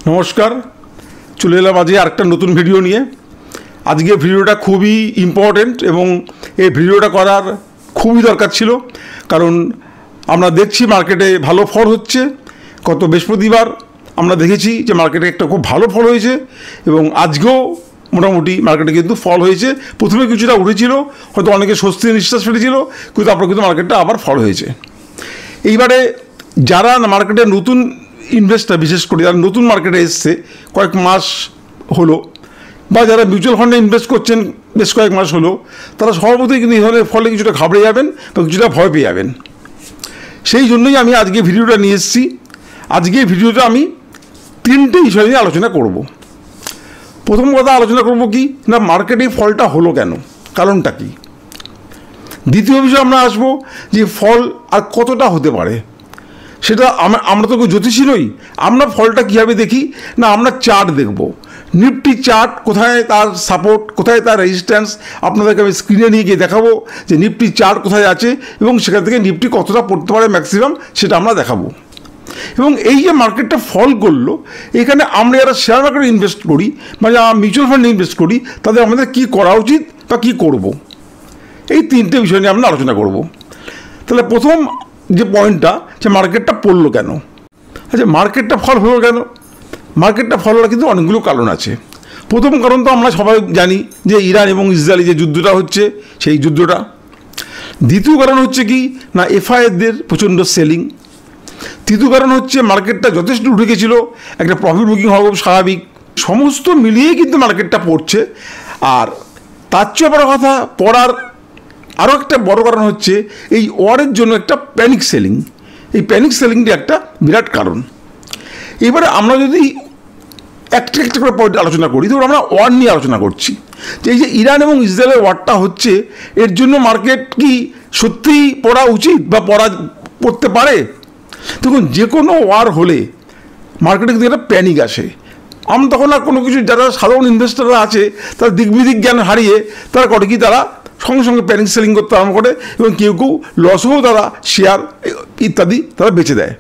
নমস্কার, চলে এলাম আজকে আরেকটা নতুন ভিডিও নিয়ে। আজকে ভিডিওটা খুবই ইম্পর্টেন্ট এবং এই ভিডিওটা করার খুবই দরকার ছিল, কারণ আমরা দেখছি মার্কেটে ভালো ফল হচ্ছে। গত বৃহস্পতিবার আমরা দেখেছি যে মার্কেটে একটা খুব ভালো ফল হয়েছে এবং আজকেও মোটামুটি মার্কেটে কিন্তু ফল হয়েছে। প্রথমে কিছুটা উঠেছিল, হয়তো অনেকে স্বস্তির নিঃশ্বাস ফেলেছিল, কিন্তু তারপর কিন্তু মার্কেটটা আবার ফল হয়েছে। এইবারে যারা মার্কেটে নতুন ইনভেস্টার, বিশেষ করে যারা নতুন মার্কেটে এসছে কয়েক মাস হলো, বা যারা মিউচুয়াল ফান্ডে ইনভেস্ট করছেন বেশ কয়েক মাস হলো, তারা স্বভাবতই কিন্তু এই ধরনের ফলে কিছুটা ঘাবড়ে যাবেন বা কিছুটা ভয় পেয়ে যাবেন। সেই জন্যই আমি আজকে ভিডিওটা নিয়ে এসেছি। আজকে ভিডিওটা আমি তিনটে বিষয় নিয়ে আলোচনা করব। প্রথম কথা আলোচনা করব কি না, মার্কেটে ফলটা হলো কেন, কারণটা কি। দ্বিতীয় বিষয় আমরা আসবো যে ফল আর কতটা হতে পারে, সেটা আমরা তো জ্যোতিষী নই। আমরা ফলটা কীভাবে দেখি না, আমরা চার্ট দেখব। নিফটি চার্ট কোথায় তার সাপোর্ট, কোথায় তার রেজিস্ট্যান্স, আপনাদেরকে আমি স্ক্রিনে নিয়ে গিয়ে দেখাবো যে নিফটি চার্ট কোথায় আছে এবং সেখান থেকে নিফটি কতটা পড়তে পারে ম্যাক্সিমাম, সেটা আমরা দেখাবো। এবং এই যে মার্কেটটা ফল করলো, এখানে আমরা যারা শেয়ার মার্কেটে ইনভেস্ট করি বা যারা মিউচুয়াল ফান্ডে ইনভেস্ট করি, তাদের আমাদের কী করা উচিত বা কী করব, এই তিনটে বিষয় নিয়ে আমরা আলোচনা করব। তাহলে প্রথম যে পয়েন্টটা, যে মার্কেটটা পড়লো কেন। আচ্ছা, মার্কেটটা ফল হলো কেন? মার্কেটটা ফল হওয়ার কিন্তু অনেকগুলো কারণ আছে। প্রথম কারণ তো আমরা সবাই জানি যে ইরান এবং ইসরায়েলি যে যুদ্ধটা হচ্ছে, সেই যুদ্ধটা। দ্বিতীয় কারণ হচ্ছে কি না, এফআইদের প্রচণ্ড সেলিং। তৃতীয় কারণ হচ্ছে মার্কেটটা যথেষ্ট উঠে গেছিলো, একটা প্রফিট বুকিং হওয়া খুব স্বাভাবিক। সমস্ত মিলিয়েই কিন্তু মার্কেটটা পড়ছে। আর তার চেয়ে বড় কথা, পড়ার আরও একটা বড় কারণ হচ্ছে এই ওয়ারের জন্য একটা প্যানিক সেলিং। এই প্যানিক সেলিংটি একটা বিরাট কারণ। এবারে আমরা যদি একটা একটা করে পয়েন্ট আলোচনা করি, ধরুন আমরা ওয়ার নিয়ে আলোচনা করছি, যে এই যে ইরান এবং ইসরায়েলের ওয়ারটা হচ্ছে, এর জন্য মার্কেট কি সত্যিই পড়া উচিত বা পড়তে পারে? দেখুন, যে কোনো ওয়ার হলে মার্কেটে কিন্তু একটা প্যানিক আসে। আমরা তখন আর কোনো কিছু, যারা সাধারণ ইনভেস্টাররা আছে তারা দিকবিদিক জ্ঞান হারিয়ে তারা করে কি, তারা সঙ্গে সঙ্গে প্যানিক সেলিং করতে আরম্ভ করে এবং কেউ কেউ লসেও তারা শেয়ার ইত্যাদি তারা বেচে দেয়।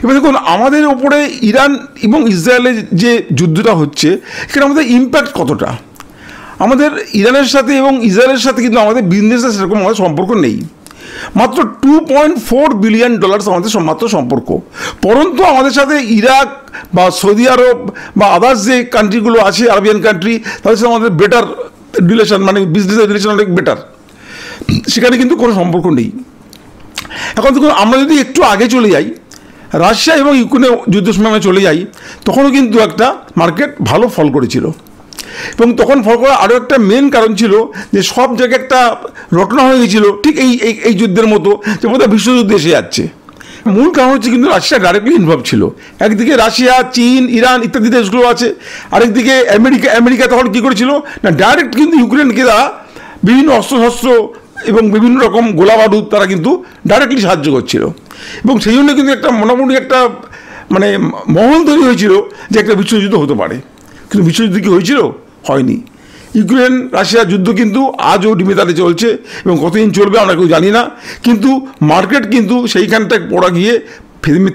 এবার দেখুন, আমাদের ওপরে ইরান এবং ইসরায়েলের যে যুদ্ধটা হচ্ছে, এখানে আমাদের ইম্প্যাক্ট কতটা। আমাদের ইরানের সাথে এবং ইসরায়েলের সাথে কিন্তু আমাদের বিজনেসের সেরকম আমাদের সম্পর্ক নেই। মাত্র $2.4 বিলিয়ন আমাদের মাত্র সম্পর্ক। পরন্তু আমাদের সাথে ইরাক বা সৌদি আরব বা আদার্স যে কান্ট্রিগুলো আছে, আরবিয়ান কান্ট্রি, তাদের সাথে আমাদের বেটার রিলেশন, মানে বিজনেসের রিলেশন অনেক বেটার। সেখানে কিন্তু কোনো সম্পর্ক নেই। এখন দেখুন, আমরা যদি একটু আগে চলে যাই, রাশিয়া এবং ইউক্রেনে যুদ্ধের সময় আমরা চলে যাই, তখনও কিন্তু একটা মার্কেট ভালো ফল করেছিল। এবং তখন ফল করার আরও একটা মেন কারণ ছিল যে সব জায়গায় একটা রটনা হয়ে গেছিলো, ঠিক এই যুদ্ধের মতো, যে বোধহয় বিশ্বযুদ্ধ এসে যাচ্ছে। মূল কারণ হচ্ছে কিন্তু রাশিয়া ডাইরেক্টলি ইনভলভ ছিল। একদিকে রাশিয়া, চীন, ইরান ইত্যাদি দেশগুলো আছে, আরেকদিকে আমেরিকা তখন কী করেছিল না, ডাইরেক্ট কিন্তু ইউক্রেনকে তারা বিভিন্ন অস্ত্রশস্ত্র এবং বিভিন্ন রকম গোলা বারুদ তারা কিন্তু ডাইরেক্টলি সাহায্য করছিল। এবং সেই জন্য কিন্তু একটা মোটামুটি একটা মানে মহল তৈরি হয়েছিল যে একটা বিশ্বযুদ্ধ হতে পারে। কিন্তু বিশ্বযুদ্ধ কি হয়েছিল? হয়নি। ইউক্রেন রাশিয়া যুদ্ধ কিন্তু আজও ডিমেতালে চলছে এবং কতদিন চলবে আমরা কেউ জানি না। কিন্তু মার্কেট কিন্তু সেইখানটায় পড়া গিয়ে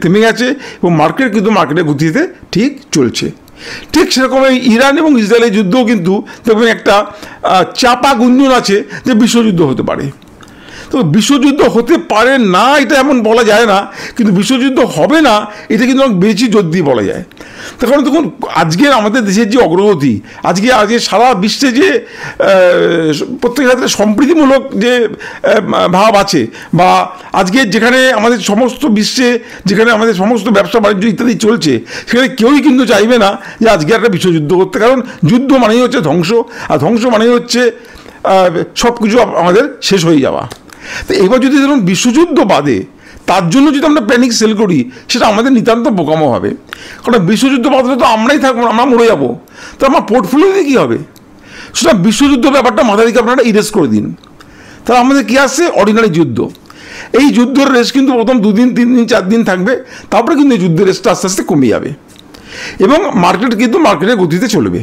থেমে গেছে এবং মার্কেট কিন্তু মার্কেটের গতিতে ঠিক চলছে। ঠিক সেরকম এই ইরান এবং ইসরায়েলের যুদ্ধও কিন্তু দেখবেন একটা চাপা গুঞ্জন আছে যে বিশ্বযুদ্ধ হতে পারে। তো বিশ্বযুদ্ধ হতে পারে না এটা এমন বলা যায় না, কিন্তু বিশ্বযুদ্ধ হবে না এটা কিন্তু অনেক বেশি জোর দিয়ে বলা যায়। তার কারণ দেখুন, আজকের আমাদের দেশের যে অগ্রগতি, আজকে সারা বিশ্বে যে প্রত্যেক ক্ষেত্রে সম্প্রীতিমূলক যে ভাব আছে, বা আজকে যেখানে আমাদের সমস্ত বিশ্বে যেখানে আমাদের সমস্ত ব্যবসা বাণিজ্য ইত্যাদি চলছে, সেখানে কেউই কিন্তু চাইবে না যে আজকে একটা বিশ্বযুদ্ধ করতে। কারণ যুদ্ধ মানেই হচ্ছে ধ্বংস, আর ধ্বংস মানেই হচ্ছে সব কিছু আমাদের শেষ হয়ে যাওয়া। তো এবার যদি ধরুন বিশ্বযুদ্ধ বাদে তার জন্য যদি আমরা প্যানিক সেল করি, সেটা আমাদের নিতান্ত বোকামো হবে। কারণ বিশ্বযুদ্ধ বাদলে তো আমরাই থাকবো, আমরা মরে যাবো, তো আমার পোর্টফোলিওতে কী হবে? সেটা বিশ্বযুদ্ধ ব্যাপারটা মাথা থেকে আপনারা ইরেজ করে দিন। তাহলে আমাদের কী আসছে? অর্ডিনারি যুদ্ধ। এই যুদ্ধের রেস কিন্তু প্রথম 2 দিন 3 দিন 4 দিন থাকবে, তারপরে কিন্তু এই যুদ্ধের রেসটা আস্তে আস্তে কমে যাবে এবং মার্কেট কিন্তু মার্কেটের গতিতে চলবে।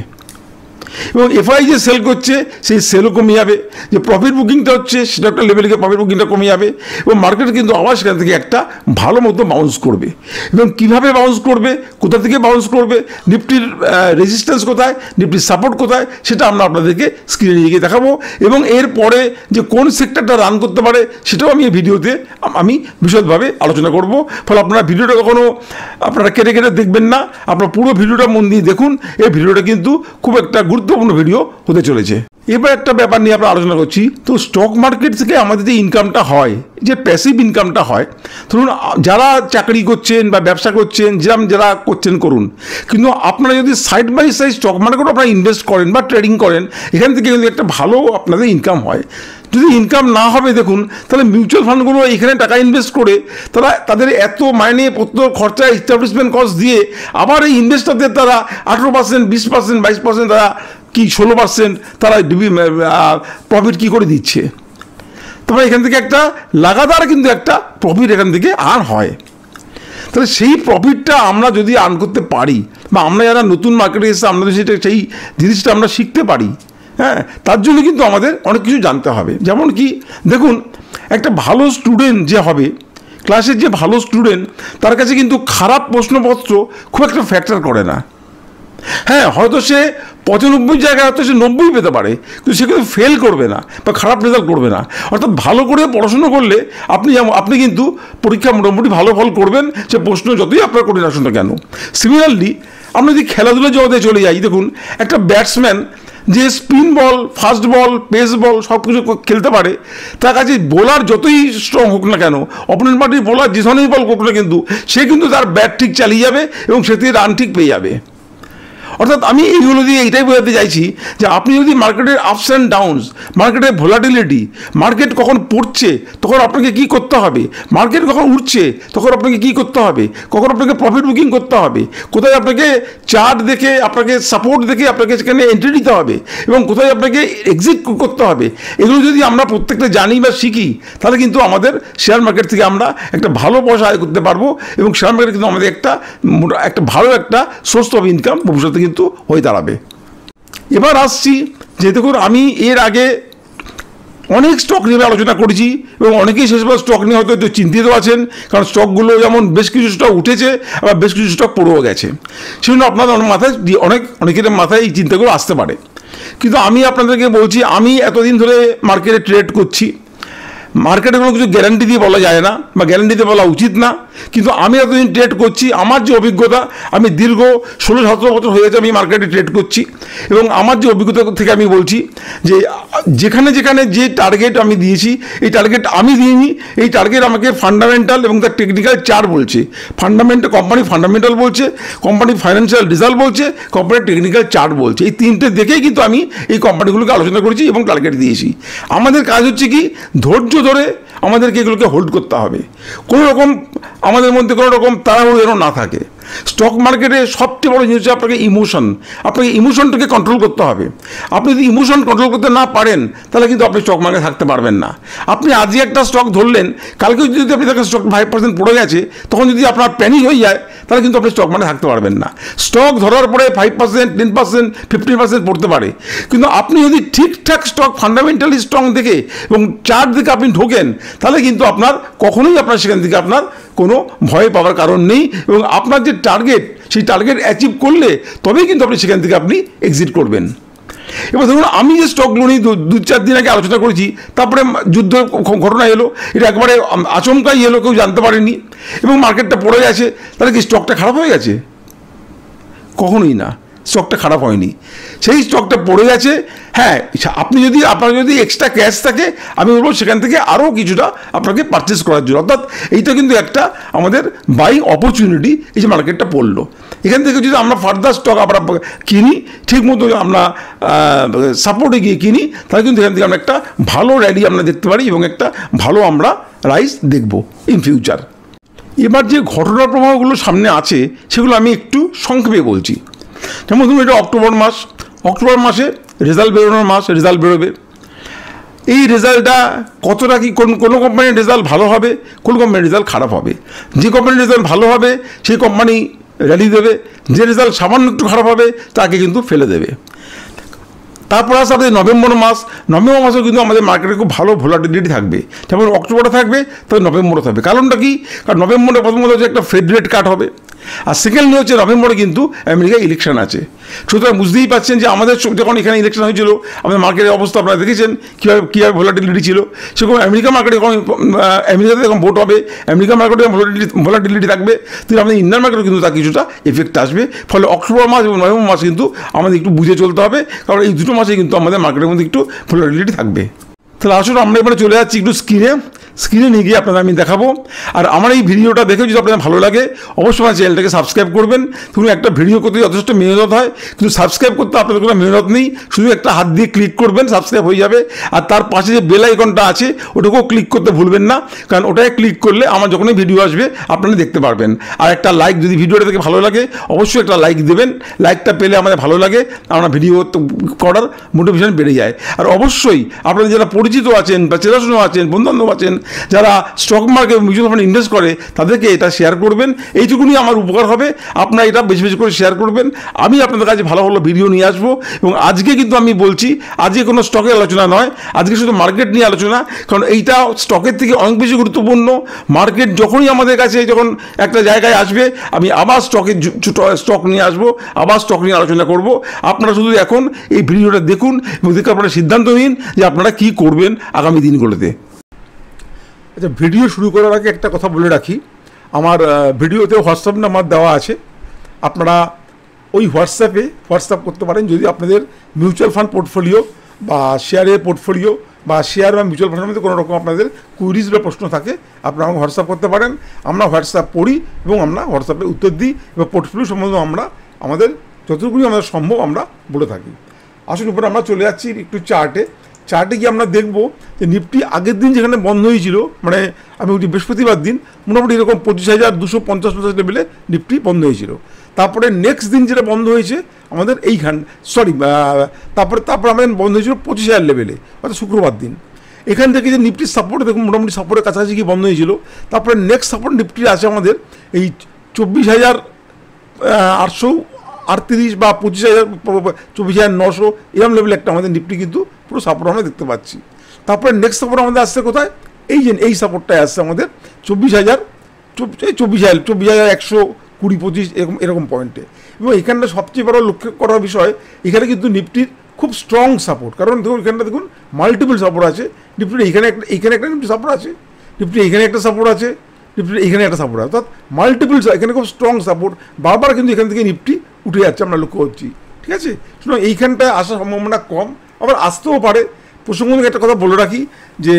এবং এফআই যে সেল করছে সেই সেলও কমে যাবে, যে প্রফিট বুকিংটা হচ্ছে সেটা একটা লেভেলে গিয়ে প্রফিট বুকিংটা কমে যাবে এবং মার্কেট কিন্তু আবার সেখান থেকে একটা ভালো মতো বাউন্স করবে। এবং কীভাবে বাউন্স করবে, কোথা থেকে বাউন্স করবে, নিফটির রেজিস্ট্যান্স কোথায়, নিফটির সাপোর্ট কোথায়, সেটা আমরা আপনাদেরকে স্ক্রিনে নিয়ে গিয়ে দেখাবো। এবং এরপরে যে কোন সেক্টরটা রান করতে পারে সেটাও আমি এই ভিডিওতে আমি বিশদভাবে আলোচনা করব। ফলে আপনারা ভিডিওটা কখনো আপনারা কেটে কেটে দেখবেন না, আপনারা পুরো ভিডিওটা মন দিয়ে দেখুন। এই ভিডিওটা কিন্তু খুব একটা গুরুত্বপূর্ণ ভিডিও হতে চলেছে। এবার একটা ব্যাপার নিয়ে আমরা আলোচনা করছি। তো স্টক মার্কেট থেকে আমাদের যে ইনকামটা হয়, যে প্যাসিভ ইনকামটা হয়, ধরুন যারা চাকরি করছেন বা ব্যবসা করছেন, যারা করছেন করুন, কিন্তু আপনারা যদি সাইড বাই সাইড স্টক মার্কেটও আপনারা ইনভেস্ট করেন বা ট্রেডিং করেন, এখান থেকে কিন্তু একটা ভালো আপনাদের ইনকাম হয়। যদি ইনকাম না হবে দেখুন, তাহলে মিউচুয়াল ফান্ডগুলো এখানে টাকা ইনভেস্ট করে তারা তাদের এত মাইনে পত্র খরচা এস্টাবলিশমেন্ট কস্ট দিয়ে আবার এই ইনভেস্টারদের তারা 18%, 20%, 22% তারা কি 16% তারা প্রফিট কী করে দিচ্ছে। তবে এখান থেকে একটা লাগাতার কিন্তু একটা প্রফিট এখান থেকে আর হয়। তাহলে সেই প্রফিটটা আমরা যদি আর্ন করতে পারি, বা আমরা যারা নতুন মার্কেটে এসে আমরা সেটা সেই জিনিসটা আমরা শিখতে পারি, হ্যাঁ, তার জন্য কিন্তু আমাদের অনেক কিছু জানতে হবে। যেমন কি দেখুন, একটা ভালো স্টুডেন্ট যে হবে, ক্লাসের যে ভালো স্টুডেন্ট, তার কাছে কিন্তু খারাপ প্রশ্নপত্র খুব একটা ফ্যাক্টর করে না। হ্যাঁ, হয়তো সে 95 জায়গায় হয়তো সে 90 পেতে পারে, কিন্তু সে কিন্তু ফেল করবে না বা খারাপ রেজাল্ট করবে না। অর্থাৎ ভালো করে পড়াশুনো করলে আপনি কিন্তু পরীক্ষা মোটামুটি ভালো ফল করবেন, সে প্রশ্ন যতই আপনার কঠিন আসুন না কেন। সিমিলারলি আমরা যদি খেলাধুলার জগতে চলে যাই, দেখুন একটা ব্যাটসম্যান যে স্পিন বল, ফাস্ট বল, পেস বল সব কিছু খেলতে পারে, তার কাছে বোলার যতই স্ট্রং হোক না কেন, অপোনেন্ট পার্টির বোলার যে ধরনের বল করুক না, কিন্তু সে কিন্তু তার ব্যাট ঠিক চালিয়ে যাবে এবং সে থেকে রান ঠিক পেয়ে যাবে। অর্থাৎ আমি এইগুলো দিয়ে এইটাই বোঝাতে চাইছি যে আপনি যদি মার্কেটের আপস অ্যান্ড ডাউনস, মার্কেটের ভোলাটিলিটি, মার্কেট কখন পড়ছে তখন আপনাকে কী করতে হবে, মার্কেট কখন উঠছে তখন আপনাকে কী করতে হবে, কখন আপনাকে প্রফিট বুকিং করতে হবে, কোথায় আপনাকে চার্ট দেখে, আপনাকে সাপোর্ট দেখে আপনাকে সেখানে এন্ট্রি দিতে হবে এবং কোথায় আপনাকে এক্সিট করতে হবে, এগুলো যদি আমরা প্রত্যেকটা জানি বা শিখি, তাহলে কিন্তু আমাদের শেয়ার মার্কেট থেকে আমরা একটা ভালো পয়সা আয় করতে পারবো এবং শেয়ার মার্কেট কিন্তু আমাদের একটা ভালো একটা সোর্স অফ ইনকাম ভবিষ্যতে কিন্তু হয়ে দাঁড়াবে। এবার আসছি যে দেখুন, আমি এর আগে অনেক স্টক নিয়ে আলোচনা করেছি এবং অনেকেই সেসব স্টক নিয়ে হয়তো একটু চিন্তিত আছেন, কারণ স্টকগুলো যেমন বেশ কিছু স্টক উঠেছে আবার বেশ কিছু স্টক পড়েও গেছে। সেজন্য আপনাদের মাথায় অনেকের মাথায় এই চিন্তাগুলো আসতে পারে। কিন্তু আমি আপনাদেরকে বলছি, আমি এতদিন ধরে মার্কেটে ট্রেড করছি, মার্কেটে কোনো কিছু গ্যারান্টি দিয়ে বলা যায় না বা গ্যারান্টি দিয়ে বলা উচিত না, কিন্তু আমি এতদিন ট্রেড করছি, আমার যে অভিজ্ঞতা, আমি দীর্ঘ 16-17 বছর হয়ে গেছে আমি মার্কেটে ট্রেড করছি এবং আমার যে অভিজ্ঞতা থেকে আমি বলছি যে যেখানে যেখানে যে টার্গেট আমি দিয়েছি, এই টার্গেট আমি দিইনি, এই টার্গেট আমাকে ফান্ডামেন্টাল এবং তার টেকনিক্যাল চার্ট বলছে। কোম্পানি ফান্ডামেন্টাল বলছে, কোম্পানি ফাইন্যান্সিয়াল রেজাল্ট বলছে, কোম্পানির টেকনিক্যাল চার্ট বলছে। এই তিনটে দেখেই কিন্তু আমি এই কোম্পানিগুলোকে আলোচনা করেছি এবং টার্গেট দিয়েছি। আমাদের কাজ হচ্ছে কি, ধৈর্য ধরে আমাদেরকে এগুলোকে হোল্ড করতে হবে। কোনো রকম আমাদের মধ্যে কোনো রকম তাড়াহুড়ো যেন না থাকে। স্টক মার্কেটে সবচেয়ে বড় জিনিস হচ্ছে আপনাকে ইমোশনটাকে কন্ট্রোল করতে হবে। আপনি যদি ইমোশন কন্ট্রোল করতে না পারেন, তাহলে কিন্তু আপনি স্টক মার্কেটে থাকতে পারবেন না। আপনি আজই একটা স্টক ধরলেন, কালকে যদি আপনি দেখেন স্টক 5% পড়ে গেছে, তখন যদি আপনার প্যানিক হয়ে যায়, তাহলে কিন্তু আপনি স্টক মার্কেটে থাকতে পারবেন না। স্টক ধরার পরে 5%, 10%, 15% পড়তে পারে, কিন্তু আপনি যদি ঠিকঠাক স্টক ফান্ডামেন্টালি স্ট্রং দেখে এবং চার্ট দেখে আপনি ঢোকেন, তাহলে কিন্তু আপনার কখনোই আপনার সেখান থেকে আপনার কোনো ভয় পাওয়ার কারণ নেই এবং আপনার যে টার্গেট, সেই টার্গেট অ্যাচিভ করলে তবেই কিন্তু আপনি সেখান থেকে আপনি এক্সিট করবেন। এবার ধরুন, আমি যে স্টকগুলো নিয়ে 2-4 দিন আগে আলোচনা করেছি, তারপরে যুদ্ধ ঘটনা এলো, এটা একবারে আচমকাই এলো, কেউ জানতে পারেনি এবং মার্কেটটা পড়ে গেছে, তাহলে কি স্টকটা খারাপ হয়ে গেছে? কখনোই না, স্টকটা খারাপ হয়নি। সেই স্টকটা পড়ে গেছে। হ্যাঁ, আপনার যদি এক্সট্রা ক্যাশ থাকে, আমি বলবো সেখান থেকে আরও কিছুটা আপনাকে পারচেস করার জন্য। অর্থাৎ এইটা কিন্তু একটা আমাদের বাই অপরচুনিটি। এই যে মার্কেটটা পড়লো, এখান থেকে যদি আমরা ফার্দার স্টক আমরা কিনি, ঠিক মতো আমরা সাপোর্টে গিয়ে কিনি, তাহলে কিন্তু এখান থেকে আমরা একটা ভালো র্যালি আমরা দেখতে পারি এবং একটা ভালো আমরা রাইজ দেখব ইন ফিউচার। এবার যে ঘটনার প্রবাহগুলো সামনে আছে, সেগুলো আমি একটু সংক্ষেপে বলছি। যেমন ধরুন, এটা অক্টোবর মাসে রেজাল্ট বেরোনোর মাস, রেজাল্ট বেরোবে। এই রেজাল্টটা কতটা কি, কোনো কোম্পানির রেজাল্ট ভালো হবে, কোন কোম্পানির রেজাল্ট খারাপ হবে। যে কোম্পানির রেজাল্ট ভালো হবে সেই কোম্পানি র্যালি দেবে, যে রেজাল্ট সামান্য একটু খারাপ হবে তাকে কিন্তু ফেলে দেবে। তারপর আসলে আমাদের নভেম্বর মাসেও কিন্তু আমাদের মার্কেটে খুব ভালো ভোলাটিলিটি থাকবে। যেমন অক্টোবরে থাকবে, তবে নভেম্বরে থাকবে। কারণটা কি? কারণ নভেম্বরে প্রথমত হচ্ছে একটা ফেড রেট কাট হবে, আর সেকেন্ডলি হচ্ছে নভেম্বরে কিন্তু আমেরিকায় ইলেকশন আছে। সুতরাং বুঝতেই পারছেন যে আমাদের যখন এখানে ইলেকশন হয়েছিল, আমাদের মার্কেটের অবস্থা আপনারা দেখেছেন কীভাবে ভোলাটিলিটি ছিল। সেরকম আমেরিকা মার্কেটে যখন আমেরিকাতে যখন ভোট হবে, আমেরিকা মার্কেটে ভোলাটিলিটি থাকবে, কিন্তু আমাদের ইন্ডিয়ান মার্কেটে কিন্তু তার কিছুটা এফেক্ট আসবে। ফলে অক্টোবর মাস এবং নভেম্বর মাস কিন্তু আমাদের একটু বুঝে চলতে হবে, কারণ এই দুটো মাসে কিন্তু আমাদের মার্কেটের মধ্যে একটু ভোলাটিলিটি থাকবে। তাহলে আসলে আমরা এবারে চলে যাচ্ছি একটু স্ক্রিনে নিয়ে গিয়ে আপনাদের আমি দেখাবো। আর আমার এই ভিডিওটা দেখে যদি আপনাদের ভালো লাগে, অবশ্যই আমার চ্যানেলটাকে সাবস্ক্রাইব করবেন। ধরুন একটা ভিডিও করতে যথেষ্ট মেহনত হয়, কিন্তু সাবস্ক্রাইব করতে আপনাদের কোনো মেহনত নেই, শুধু একটা হাত দিয়ে ক্লিক করবেন, সাবস্ক্রাইব হয়ে যাবে। আর তার পাশে যে বেল আইকনটা আছে ওটাকেও ক্লিক করতে ভুলবেন না, কারণ ওটায় ক্লিক করলে আমার যখনই ভিডিও আসবে আপনারা দেখতে পারবেন। আর একটা লাইক, যদি ভিডিওটা দেখে ভালো লাগে অবশ্যই একটা লাইক দেবেন। লাইকটা পেলে আমাদের ভালো লাগে, আমরা ভিডিও করার মোটিভেশন বেড়ে যায়। আর অবশ্যই আপনারা যারা পরিচিত আছেন বা চেনাশোনা আছেন, বন্ধুবান্ধব আছেন যারা স্টক মার্কেট মিউচুয়াল ফান্ডে ইনভেস্ট করে, তাদেরকে এটা শেয়ার করবেন। এইটুকুনি আমার উপকার হবে, আপনারা এটা বেশি বেশি করে শেয়ার করবেন। আমি আপনাদের কাছে ভালো ভালো ভিডিও নিয়ে আসবো। এবং আজকে কিন্তু আমি বলছি, আজকে কোনো স্টকের আলোচনা নয়, আজকে শুধু মার্কেট নিয়ে আলোচনা। কারণ এইটা স্টকের থেকে অনেক বেশি গুরুত্বপূর্ণ। মার্কেট যখনই আমাদের কাছে যখন একটা জায়গায় আসবে, আমি আবার স্টক নিয়ে আসবো, আবার স্টক নিয়ে আলোচনা করব। আপনারা শুধু এখন এই ভিডিওটা দেখুন এবং দেখে আপনারা সিদ্ধান্ত নিন যে আপনারা কী করবেন আগামী দিনগুলোতে। আচ্ছা, ভিডিও শুরু করার আগে একটা কথা বলে রাখি, আমার ভিডিওতে হোয়াটসঅ্যাপ নাম্বার দেওয়া আছে। আপনারা ওই হোয়াটসঅ্যাপ করতে পারেন যদি আপনাদের মিউচুয়াল ফান্ড পোর্টফোলিও বা শেয়ারের পোর্টফোলিও বা শেয়ার বা মিউচুয়াল ফান্ডের মধ্যে কোনো রকম আপনাদের কুইরিজ বা প্রশ্ন থাকে, আপনারা আমাকে হোয়াটসঅ্যাপ করতে পারেন। আমরা হোয়াটসঅ্যাপ পড়ি এবং আমরা হোয়াটসঅ্যাপে উত্তর দিই এবং পোর্টফোলিও সম্বন্ধে আমরা আমাদের যতটুকুনি আমাদের সম্ভব আমরা বলে থাকি। আসলে উপরে আমরা চলে যাচ্ছি একটু চার্টে গিয়ে আমরা দেখব যে নিফটি আগের দিন যেখানে বন্ধ হয়েছিল, মানে আমি ওই বৃহস্পতিবার দিন মোটামুটি এরকম 25,250 লেভেলে নিফটি বন্ধ হয়েছিল। তারপরে নেক্সট দিন যেটা বন্ধ হয়েছে আমাদের তারপরে আমাদের বন্ধ হয়েছিল 25,000 লেভেলে, অর্থাৎ শুক্রবার দিন। এখান থেকে যে নিফটির সাপোর্ট দেখুন মোটামুটি সাপোর্টের কাছাকাছি গিয়ে বন্ধ হয়েছিল। তারপরে নেক্সট সাপোর্ট নিফটির আছে আমাদের এই 24,838 বা 24,900 এরকম লেভেলে একটা আমাদের নিফটি কিন্তু পুরো সাপোর্ট আমরা দেখতে পাচ্ছি। তারপরে নেক্সট সাপোর্ট আমাদের আসছে কোথায়? এই সাপোর্টটাই আসছে আমাদের 24,120-25 এরকম পয়েন্টে। এবং এখানটা সবচেয়ে বড় লক্ষ্য করার বিষয়, এখানে কিন্তু নিফটির খুব স্ট্রং সাপোর্ট। কারণ দেখুন এখানটা দেখুন মাল্টিপল সাপোর্ট আছে নিফটির। এইখানে একটা নিফটি সাপোর্ট আছে, নিফটির এখানে একটা সাপোর্ট আছে, নিফটির এখানে একটা সাপোর্ট আছে, অর্থাৎ মাল্টিপল, এখানে খুব স্ট্রং সাপোর্ট। বারবার কিন্তু এখান থেকে নিফটি উঠে যাচ্ছে, আমরা লক্ষ্য করছি। ঠিক আছে, সুতরাং এইখানটায় আসার সম্ভাবনা কম, আবার আসতেও পারে। প্রসঙ্গত একটা কথা বলে রাখি যে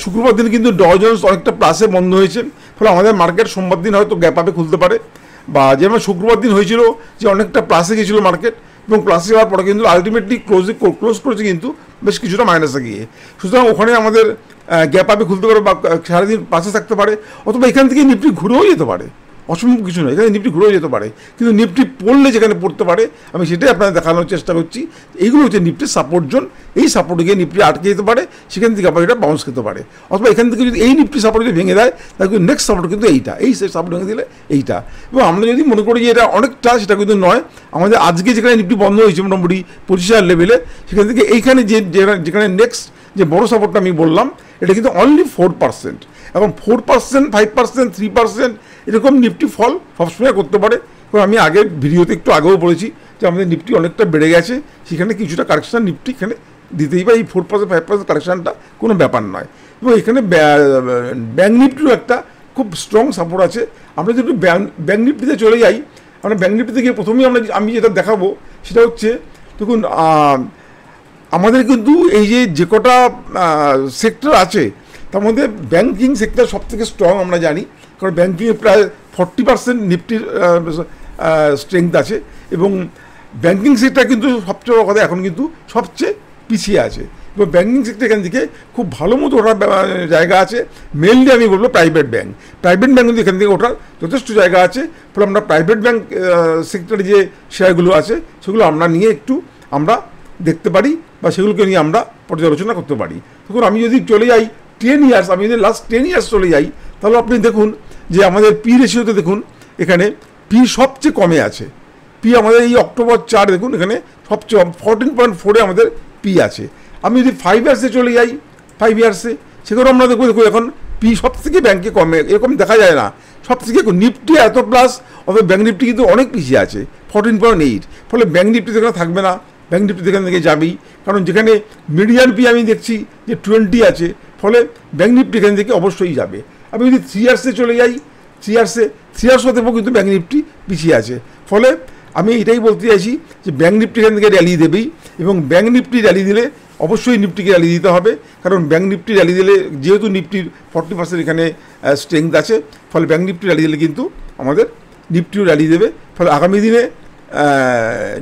শুক্রবার দিন কিন্তু ডও জোন্স অনেকটা প্লাসে বন্ধ হয়েছে। ফলে আমাদের মার্কেট সোমবার দিন হয়তো গ্যাপ আপে খুলতে পারে, বা যেমন শুক্রবার দিন হয়েছিল যে অনেকটা প্লাসে গিয়েছিল মার্কেট, এবং প্লাসে যাওয়ার পরে কিন্তু আলটিমেটলি ক্লোজ করেছে কিন্তু বেশ কিছুটা মাইনাসে গিয়ে। সুতরাং ওখানে আমাদের গ্যাপ আপে খুলতে পারে বা সারাদিন প্লাসে থাকতে পারে, অথবা এখান থেকে নিফটি ঘুরেও যেতে পারে। অসম্ভব কিছু নয়, এখানে নিফটি ঘুরেও যেতে পারে, কিন্তু নিফটি পড়লে যেখানে পড়তে পারে আমি সেটাই আপনাদের দেখানোর চেষ্টা করছি। এইগুলো হচ্ছে নিফটির সাপোর্ট জোন। এই সাপোর্টে গিয়ে নিফটি আটকে যেতে পারে, সেখান থেকে আবার এটা বাউন্স খেতে পারে, অথবা এখান থেকে যদি এই নিফটি সাপোর্ট যদি ভেঙে দেয় তাহলে কিন্তু নেক্সট সাপোর্ট কিন্তু এই সাপোর্ট ভেঙে দিলে এইটা। এবং আমরা যদি মনে করি যে এটা অনেকটা, সেটা কিন্তু নয়। আমাদের আজকে যেখানে নিফটি বন্ধ হয়েছে মোটামুটি 25,000 লেভেলে, সেখান থেকে এইখানে যেখানে নেক্সট যে বড় সাপোর্টটা আমি বললাম, এটা কিন্তু অনলি 4%। এবং 4%, 5%, 3% এরকম নিফটি ফল সবসময় করতে পারে। কারণ আমি আগের ভিডিওতে একটু আগেও বলেছি যে আমাদের নিফটি অনেকটা বেড়ে গেছে, সেখানে কিছুটা কারেকশান নিফটি এখানে দিতেই পারে। এই 4%, 5% কারেকশানটা কোনো ব্যাপার নয়। এবং এখানে ব্যাঙ্ক নিফটিরও একটা খুব স্ট্রং সাপোর্ট আছে। আমরা যদি একটু ব্যাঙ্ক নিফটিতে চলে যাই, আমরা ব্যাঙ্ক নিফটিতে গিয়ে প্রথমেই আমি যেটা দেখাবো সেটা হচ্ছে, দেখুন আমাদের কিন্তু এই যে কটা সেক্টর আছে তার মধ্যে ব্যাঙ্কিং সেক্টর সবথেকে স্ট্রং আমরা জানি, কারণ ব্যাঙ্কিংয়ে প্রায় 40% নিফটির স্ট্রেংথ আছে। এবং ব্যাঙ্কিং সেক্টর কিন্তু সবচেয়ে বড় কথা এখন কিন্তু সবচেয়ে পিছিয়ে আছে, এবং ব্যাঙ্কিং সেক্টর এখান থেকে খুব ভালো মতো ওঠার জায়গা আছে। মেনলি আমি বলবো প্রাইভেট ব্যাঙ্ক কিন্তু এখান থেকে ওঠার যথেষ্ট জায়গা আছে। ফলে আমরা প্রাইভেট ব্যাঙ্ক সেক্টরে যে শেয়ারগুলো আছে সেগুলো আমরা নিয়ে আমরা দেখতে পারি, বা সেগুলোকে নিয়ে আমরা পর্যালোচনা করতে পারি। তখন আমি যদি চলে যাই 10 ইয়ার্স, আমি যদি লাস্ট 10 ইয়ার্স চলে যাই, তাহলে আপনি দেখুন যে আমাদের পি রেশিওতে দেখুন এখানে পি সবচেয়ে কমে আছে। পি আমাদের এই অক্টোবর 4 দেখুন এখানে সবচেয়ে 14.4 আমাদের পি আছে। আমি যদি 5 ইয়ার্সে চলে যাই, 5 ইয়ার্সে সেখানে আমরা দেখবো এখন পি সব থেকে ব্যাঙ্কে কমে, এরকম দেখা যায় না। সব থেকে নিফটি এত প্লাস, অথবা ব্যাঙ্ক নিফটি কিন্তু অনেক পিছিয়ে আছে 14.8, ফলে ব্যাঙ্ক নিফটি সেখানে থাকবে না, ব্যাঙ্ক নিফটি সেখান থেকে যাবেই। কারণ যেখানে মিডিয়ান পি আমি দেখছি যে 20 আছে, ফলে ব্যাঙ্ক নিফটি এখান থেকে অবশ্যই যাবে। আমি যদি 3 ইয়ার্সে চলে যাই, 3 ইয়ার্সও দেখবো কিন্তু ব্যাঙ্ক নিফটি পিছিয়ে আছে। ফলে আমি এটাই বলতে চাইছি যে ব্যাঙ্ক নিফটি এখান থেকে র্যালি দেবেই, এবং ব্যাঙ্ক নিফটি র্যালি দিলে অবশ্যই নিফটিকে র্যালি দিতে হবে। কারণ ব্যাঙ্ক নিফটি র্যালি দিলে, যেহেতু নিফটির 40% এখানে স্ট্রেংথ আছে, ফলে ব্যাঙ্ক নিফটি র্যালি দিলে কিন্তু আমাদের নিফটিও র্যালি দেবে। ফলে আগামী দিনে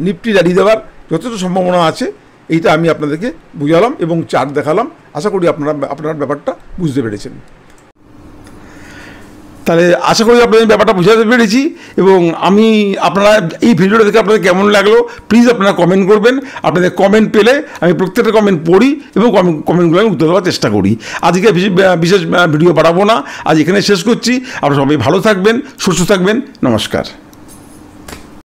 নিফটি র্যালি দেওয়ার যথেষ্ট সম্ভাবনা আছে, এইটা আমি আপনাদেরকে বুঝালাম এবং চার্ট দেখালাম। আশা করি আপনার ব্যাপারটা বুঝতে পেরেছেন। তাহলে আশা করি আপনাদের ব্যাপারটা বুঝাতে পেরেছি, এবং আমি আপনারা এই ভিডিওটা দেখে আপনাদের কেমন লাগলো প্লিজ আপনারা কমেন্ট করবেন। আপনাদের কমেন্ট পেলে আমি প্রত্যেকটা কমেন্ট পড়ি এবং কমেন্টগুলো আমি উত্তর দেওয়ার চেষ্টা করি। আজকে বিশেষ ভিডিও বাড়াবো না, আজ এখানে শেষ করছি। আপনারা সবাই ভালো থাকবেন, সুস্থ থাকবেন, নমস্কার।